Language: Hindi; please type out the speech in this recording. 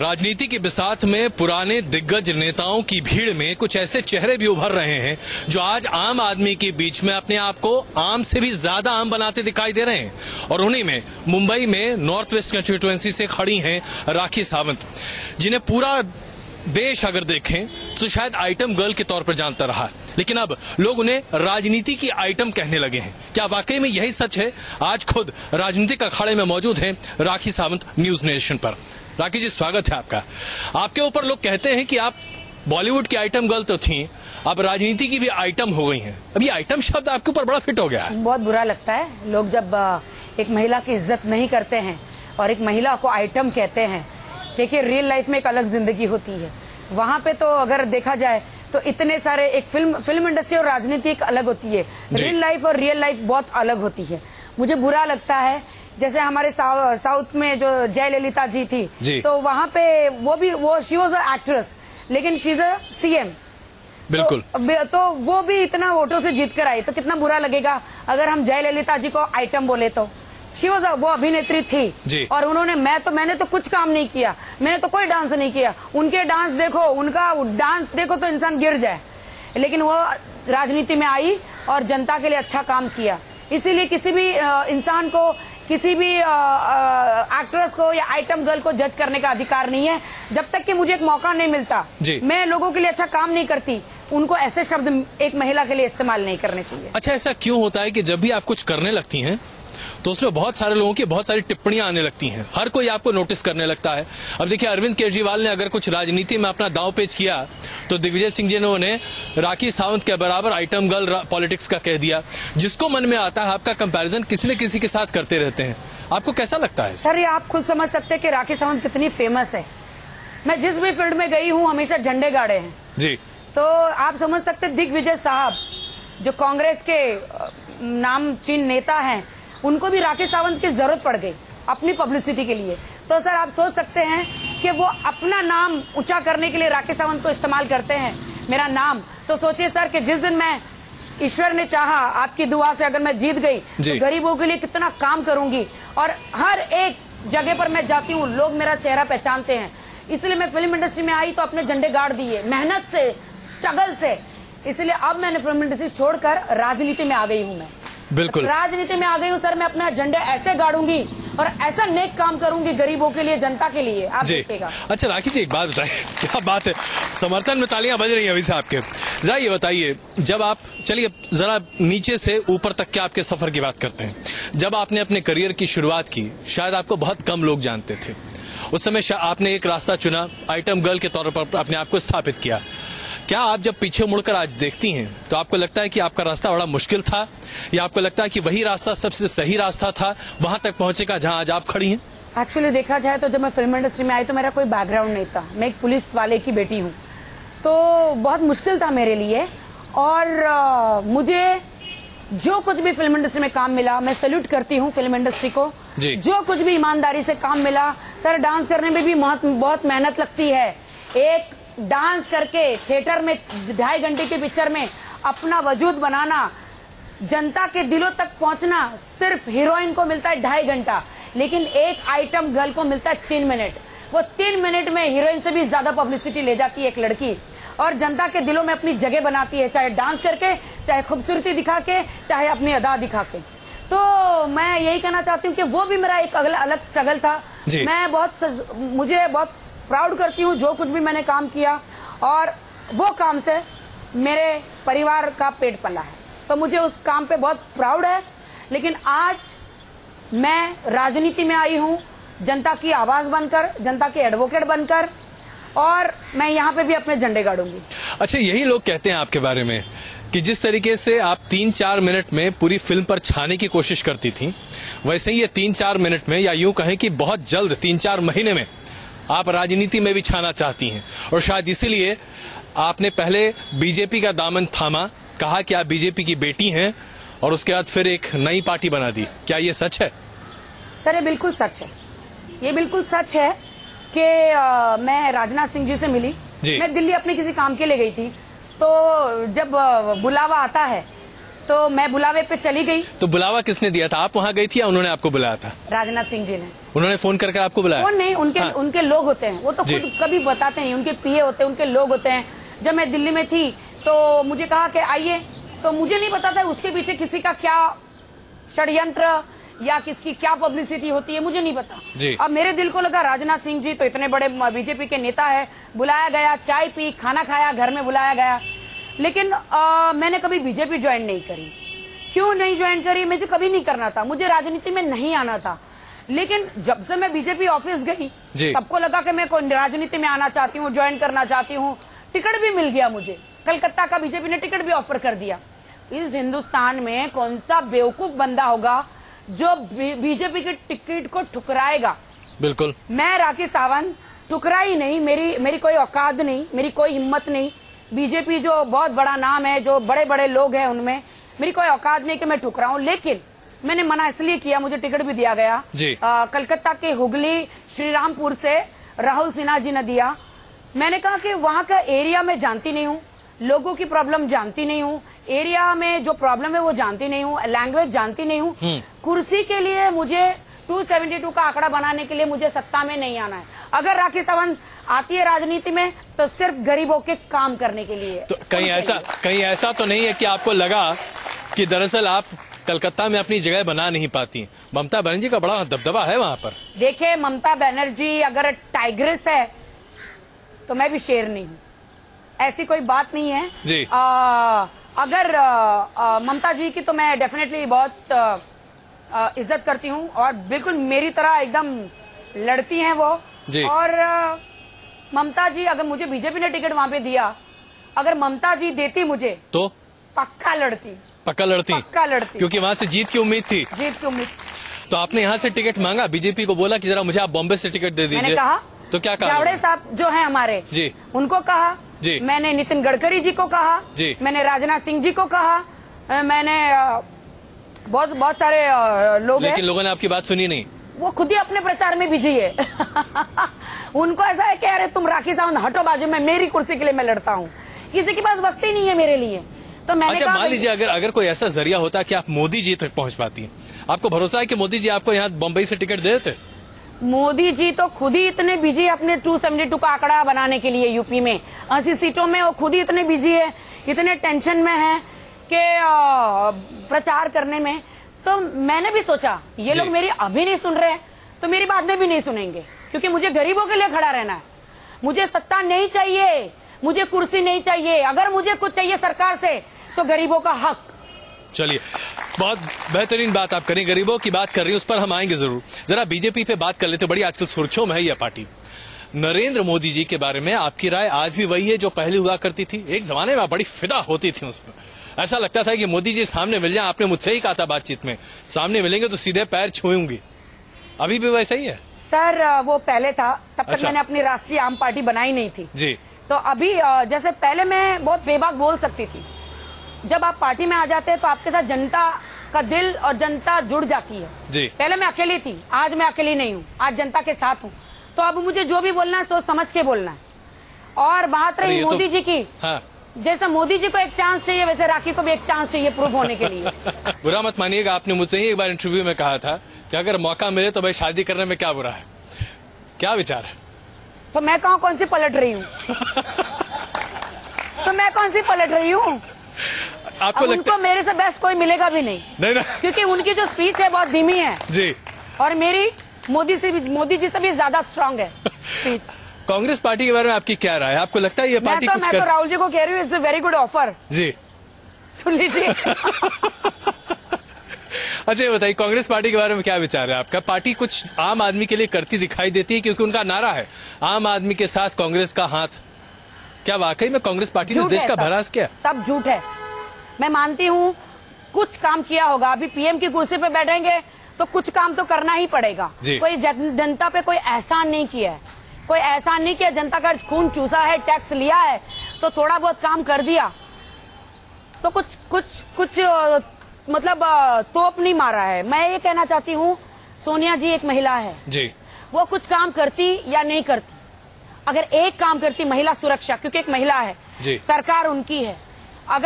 राजनीति के बिसात में पुराने दिग्गज नेताओं की भीड़ में कुछ ऐसे चेहरे भी उभर रहे हैं जो आज आम आदमी के बीच में अपने आप को आम से भी ज्यादा आम बनाते दिखाई दे रहे हैं। और उन्हीं में मुंबई में नॉर्थ वेस्ट कंस्टिट्यूएंसी से खड़ी हैं राखी सावंत, जिन्हें पूरा देश अगर देखें तो शायद आइटम गर्ल के तौर पर जानता रहा, लेकिन अब लोग उन्हें राजनीति की आइटम कहने लगे हैं। क्या वाकई में यही सच है? आज खुद राजनीतिक अखाड़े में मौजूद हैं राखी सावंत न्यूज नेशन पर। राखी जी, स्वागत है आपका। आपके ऊपर लोग कहते हैं कि आप बॉलीवुड की आइटम गर्ल तो थी, अब राजनीति की भी आइटम हो गई हैं। अब ये आइटम शब्द आपके ऊपर बड़ा फिट हो गया है। बहुत बुरा लगता है लोग जब एक महिला की इज्जत नहीं करते हैं और एक महिला को आइटम कहते हैं। देखिए, रियल लाइफ में एक अलग जिंदगी होती है। वहां पे तो अगर देखा जाए तो इतने सारे एक फिल्म इंडस्ट्री और राजनीति एक अलग होती है, रियल लाइफ और रियल लाइफ बहुत अलग होती है। मुझे बुरा लगता है, जैसे हमारे साउथ में जो जयललिता जी थी, तो वहां पे वो शी वाज अ एक्ट्रेस, लेकिन शी इज अ सीएम। बिल्कुल। तो वो भी इतना वोटों से जीत कर आई, तो कितना बुरा लगेगा अगर हम जयललिता जी को आइटम बोले। तो वो अभिनेत्री थी और मैंने तो कुछ काम नहीं किया, मैंने तो कोई डांस नहीं किया। उनके डांस देखो, उनका डांस देखो तो इंसान गिर जाए, लेकिन वो राजनीति में आई और जनता के लिए अच्छा काम किया। इसीलिए किसी भी इंसान को, किसी भी एक्ट्रेस को या आइटम गर्ल को जज करने का अधिकार नहीं है। जब तक कि मुझे एक मौका नहीं मिलता, मैं लोगों के लिए अच्छा काम नहीं करती, उनको ऐसे शब्द एक महिला के लिए इस्तेमाल नहीं करने चाहिए। अच्छा, ऐसा क्यों होता है कि जब भी आप कुछ करने लगती हैं तो उसमें बहुत सारे लोगों की बहुत सारी टिप्पणियां आने लगती हैं, हर कोई आपको नोटिस करने लगता है। अब देखिए, अरविंद केजरीवाल ने अगर कुछ राजनीति में अपना दांव पेच किया तो दिग्विजय सिंह जी ने उन्हें राखी सावंत के बराबर आइटम गर्ल पॉलिटिक्स का कह दिया। जिसको मन में आता है आपका कंपैरिजन किसी न किसी के साथ करते रहते हैं। आपको कैसा लगता है? सर, ये आप खुद समझ सकते हैं कि राखी सावंत कितनी फेमस है। मैं जिस भी फील्ड में गई हूँ हमेशा झंडे गाड़े हैं जी। तो आप समझ सकते दिग्विजय साहब जो कांग्रेस के नामचीन नेता हैं, उनको भी राखी सावंत की जरूरत पड़ गई अपनी पब्लिसिटी के लिए। तो सर, आप सोच सकते हैं कि वो अपना नाम ऊंचा करने के लिए राखी सावंत को इस्तेमाल करते हैं, मेरा नाम। तो सोचिए सर कि जिस दिन मैं, ईश्वर ने चाहा, आपकी दुआ से अगर मैं जीत गई तो गरीबों के लिए कितना काम करूंगी। और हर एक जगह पर मैं जाती हूँ, लोग मेरा चेहरा पहचानते हैं। इसलिए मैं फिल्म इंडस्ट्री में आई तो अपने झंडे गाड़ दिए, मेहनत से, स्ट्रगल से। इसलिए अब मैंने फिल्म इंडस्ट्री छोड़कर राजनीति में आ गई हूँ। मैं बिल्कुल राजनीति में आ गई हूँ सर। मैं अपना झंडे ऐसे गाड़ूंगी और ऐसा नेक काम करूंगी गरीबों के लिए, जनता के लिए। आप देखिएगा। अच्छा राखी जी, एक बात बताइए, क्या बात है, समर्थन में तालियां बज रही हैं अभी से आपके। जरा ये बताइए, जब आप, चलिए जरा नीचे से ऊपर तक के आपके सफर की बात करते हैं। जब आपने अपने करियर की शुरुआत की, शायद आपको बहुत कम लोग जानते थे। उस समय आपने एक रास्ता चुना, आइटम गर्ल के तौर पर अपने आप को स्थापित किया। क्या आप जब पीछे मुड़कर आज देखती हैं तो आपको लगता है कि आपका रास्ता बड़ा मुश्किल था, या आपको लगता है कि वही रास्ता सबसे सही रास्ता था वहां तक पहुंचे का जहां आज आप खड़ी हैं? एक्चुअली देखा जाए तो जब मैं फिल्म इंडस्ट्री में आई तो मेरा कोई बैकग्राउंड नहीं था। मैं एक पुलिस वाले की बेटी हूँ, तो बहुत मुश्किल था मेरे लिए। और मुझे जो कुछ भी फिल्म इंडस्ट्री में काम मिला, मैं सैल्यूट करती हूँ फिल्म इंडस्ट्री को। जो कुछ भी ईमानदारी से काम मिला। सर, डांस करने में भी बहुत मेहनत लगती है। एक डांस करके थिएटर में 2.5 घंटे की पिक्चर में अपना वजूद बनाना, जनता के दिलों तक पहुंचना, सिर्फ हीरोइन को मिलता है 2.5 घंटा, लेकिन एक आइटम गर्ल को मिलता है 3 मिनट। वो 3 मिनट में हीरोइन से भी ज्यादा पब्लिसिटी ले जाती है एक लड़की, और जनता के दिलों में अपनी जगह बनाती है, चाहे डांस करके, चाहे खूबसूरती दिखा के, चाहे अपनी अदा दिखा के। तो मैं यही कहना चाहती हूँ कि वो भी मेरा एक अलग स्ट्रगल था। मुझे बहुत प्राउड करती हूँ जो कुछ भी मैंने काम किया, और वो काम से मेरे परिवार का पेट पला है, तो मुझे उस काम पे बहुत प्राउड है। लेकिन आज मैं राजनीति में आई हूँ जनता की आवाज बनकर, जनता के एडवोकेट बनकर, और मैं यहाँ पे भी अपने झंडे गाड़ूंगी। अच्छा, यही लोग कहते हैं आपके बारे में कि जिस तरीके से आप 3-4 मिनट में पूरी फिल्म पर छाने की कोशिश करती थी, वैसे ही ये 3-4 मिनट में, या यूं कहें कि बहुत जल्द 3-4 महीने में आप राजनीति में भी छाना चाहती हैं। और शायद इसीलिए आपने पहले बीजेपी का दामन थामा, कहा कि आप बीजेपी की बेटी हैं, और उसके बाद फिर एक नई पार्टी बना दी। क्या ये सच है? सर, ये बिल्कुल सच है। ये बिल्कुल सच है कि मैं राजनाथ सिंह जी से मिली। मैं दिल्ली अपने किसी काम के लिए गई थी, तो जब बुलावा आता है तो मैं बुलावे पे चली गई। तो बुलावा किसने दिया था? आप वहाँ गई थी या उन्होंने आपको बुलाया था? राजनाथ सिंह जी ने। उन्होंने फोन करके आपको बुलाया? फोन नहीं, उनके हाँ। उनके लोग होते हैं, वो तो खुद कभी बताते नहीं, उनके पीए होते हैं, उनके लोग होते हैं। जब मैं दिल्ली में थी तो मुझे कहा कि आइए, तो मुझे नहीं पता था उसके पीछे किसी का क्या षड्यंत्र या किसकी क्या पब्लिसिटी होती है, मुझे नहीं पता जी। अब मेरे दिल को लगा राजनाथ सिंह जी तो इतने बड़े बीजेपी के नेता है, बुलाया गया, चाय पी, खाना खाया, घर में बुलाया गया। लेकिन मैंने कभी बीजेपी ज्वाइन नहीं करी। क्यों नहीं ज्वाइन करी? मुझे कभी नहीं करना था, मुझे राजनीति में नहीं आना था। लेकिन जब से मैं बीजेपी ऑफिस गई सबको लगा कि मैं राजनीति में आना चाहती हूँ, ज्वाइन करना चाहती हूँ। टिकट भी मिल गया मुझे, कलकत्ता का बीजेपी ने टिकट भी ऑफर कर दिया। इस हिंदुस्तान में कौन सा बेवकूफ बंदा होगा जो बीजेपी की टिकट को ठुकराएगा? बिल्कुल, मैं राखी सावंत ठुकराई नहीं, मेरी कोई औकात नहीं, मेरी कोई हिम्मत नहीं। बीजेपी जो बहुत बड़ा नाम है, जो बड़े बड़े लोग हैं, उनमें मेरी कोई औकात नहीं कि मैं ठुकराऊं। लेकिन मैंने मना इसलिए किया, मुझे टिकट भी दिया गया जी। कलकत्ता के हुगली श्रीरामपुर से राहुल सिन्हा जी ने दिया। मैंने कहा कि वहां का एरिया में जानती नहीं हूँ, लोगों की प्रॉब्लम जानती नहीं हूँ, एरिया में जो प्रॉब्लम है वो जानती नहीं हूँ, लैंग्वेज जानती नहीं हूँ। कुर्सी के लिए मुझे 272 का आंकड़ा बनाने के लिए मुझे सत्ता में नहीं आना है। अगर राखी सावंत आती है राजनीति में तो सिर्फ गरीबों के काम करने के लिए। तो कहीं ऐसा तो नहीं है कि आपको लगा कि दरअसल आप कलकत्ता में अपनी जगह बना नहीं पाती? ममता बनर्जी का बड़ा दबदबा है वहां पर। देखिए, ममता बनर्जी अगर टाइग्रेस है तो मैं भी शेर नहीं हूँ, ऐसी कोई बात नहीं है जी। अगर ममता जी की तो मैं डेफिनेटली बहुत इज्जत करती हूँ और बिल्कुल मेरी तरह एकदम लड़ती हैं वो जी। और ममता जी, अगर मुझे बीजेपी ने टिकट वहां पे दिया, अगर ममता जी देती मुझे तो पक्का लड़ती, पक्का लड़ती, क्योंकि वहां से जीत की उम्मीद थी। तो आपने यहाँ से टिकट मांगा, बीजेपी को बोला कि जरा मुझे आप बॉम्बे से टिकट दे दीजिए? मैंने कहा, तो क्या कहा? जावड़े साहब जो हैं हमारे जी, उनको कहा जी, मैंने नितिन गडकरी जी को कहा जी, मैंने राजनाथ सिंह जी को कहा, मैंने बहुत सारे लोग हैं। लेकिन लोगों ने आपकी बात सुनी नहीं, वो खुद ही अपने प्रचार में बिजी है। उनको ऐसा है कि अरे तुम राखी सावंत हटो बाजू में, मेरी कुर्सी के लिए मैं लड़ता हूँ, किसी के पास वक्त ही नहीं है मेरे लिए। तो मैंने अच्छा, मान लीजिए अगर कोई ऐसा जरिया होता कि आप मोदी जी तक पहुंच पाती हैं, आपको भरोसा है कि मोदी जी आपको यहाँ बम्बई से टिकट दे देते? मोदी जी तो खुद ही इतने बिजी है अपने 272 का आंकड़ा बनाने के लिए। यूपी में 80 सीटों में वो खुद ही इतने बिजी है, इतने टेंशन में है कि प्रचार करने में। तो मैंने भी सोचा ये लोग मेरी अभी नहीं सुन रहे हैं तो मेरी बाद में भी नहीं सुनेंगे, क्योंकि मुझे गरीबों के लिए खड़ा रहना है। मुझे सत्ता नहीं चाहिए, मुझे कुर्सी नहीं चाहिए, अगर मुझे कुछ चाहिए सरकार से तो गरीबों का हक। चलिए, बहुत बेहतरीन बात आप करें, गरीबों की बात कर रही हैं, उस पर हम आएंगे जरूर। जरा बीजेपी पे बात कर लेते, बड़ी आजकल सुर्खियों में है यह पार्टी। नरेंद्र मोदी जी के बारे में आपकी राय आज भी वही है जो पहले हुआ करती थी? एक जमाने में आप बड़ी फिदा होती थी उसमें, ऐसा लगता था कि मोदी जी सामने मिल जाए। आपने मुझसे ही कहा था बातचीत में, सामने मिलेंगे तो सीधे पैर छूऊंगी। अभी भी वैसा ही है? सर वो पहले था, तब तक मैंने अपनी राष्ट्रीय आम पार्टी बनाई नहीं थी जी। तो अभी जैसे पहले मैं बहुत बेबाक बोल सकती थी, जब आप पार्टी में आ जाते हैं तो आपके साथ जनता का दिल और जनता जुड़ जाती है जी। पहले मैं अकेली थी, आज मैं अकेली नहीं हूँ, आज जनता के साथ हूँ। तो अब मुझे जो भी बोलना है सोच समझ के बोलना है। और बात रही मोदी जी की, हाँ। जैसे मोदी जी को एक चांस चाहिए, वैसे राखी को भी एक चांस चाहिए प्रूफ होने के लिए। बुरा मत मानिएगा, आपने मुझसे ही एक बार इंटरव्यू में कहा था कि अगर मौका मिले तो भाई शादी करने में क्या बुरा है। क्या विचार है? तो मैं कौन सी पलट रही हूँ? तो मैं कौन सी पलट रही हूँ? आपको उनको मेरे से बेस्ट कोई मिलेगा भी नहीं ना। क्योंकि उनकी जो स्पीच है बहुत धीमी है जी, और मेरी मोदी जी से भी ज्यादा स्ट्रांग है स्पीच। कांग्रेस पार्टी के बारे में आपकी क्या राय है? आपको लगता है ये पार्टी मैं तो राहुल जी को कह रही हूँ, it's a very good offer जी, सुन लीजिए। अच्छा ये बताइए, कांग्रेस पार्टी के बारे में क्या विचार है आपका? पार्टी कुछ आम आदमी के लिए करती दिखाई देती है, क्योंकि उनका नारा है आम आदमी के साथ कांग्रेस का हाथ। क्या वाकई में कांग्रेस पार्टी ने देश का भरास किया? सब झूठ है। मैं मानती हूँ कुछ काम किया होगा, अभी पीएम की कुर्सी पे बैठेंगे तो कुछ काम तो करना ही पड़ेगा। कोई जनता पे कोई एहसान नहीं किया है, कोई एहसान नहीं किया, जनता का खून चूसा है, टैक्स लिया है, तो थोड़ा बहुत काम कर दिया, तो कुछ मतलब तोप नहीं मारा है। मैं ये कहना चाहती हूँ, सोनिया जी एक महिला है जी, वो कुछ काम करती या नहीं करती, अगर एक काम करती, महिला सुरक्षा, क्योंकि एक महिला है, सरकार उनकी है,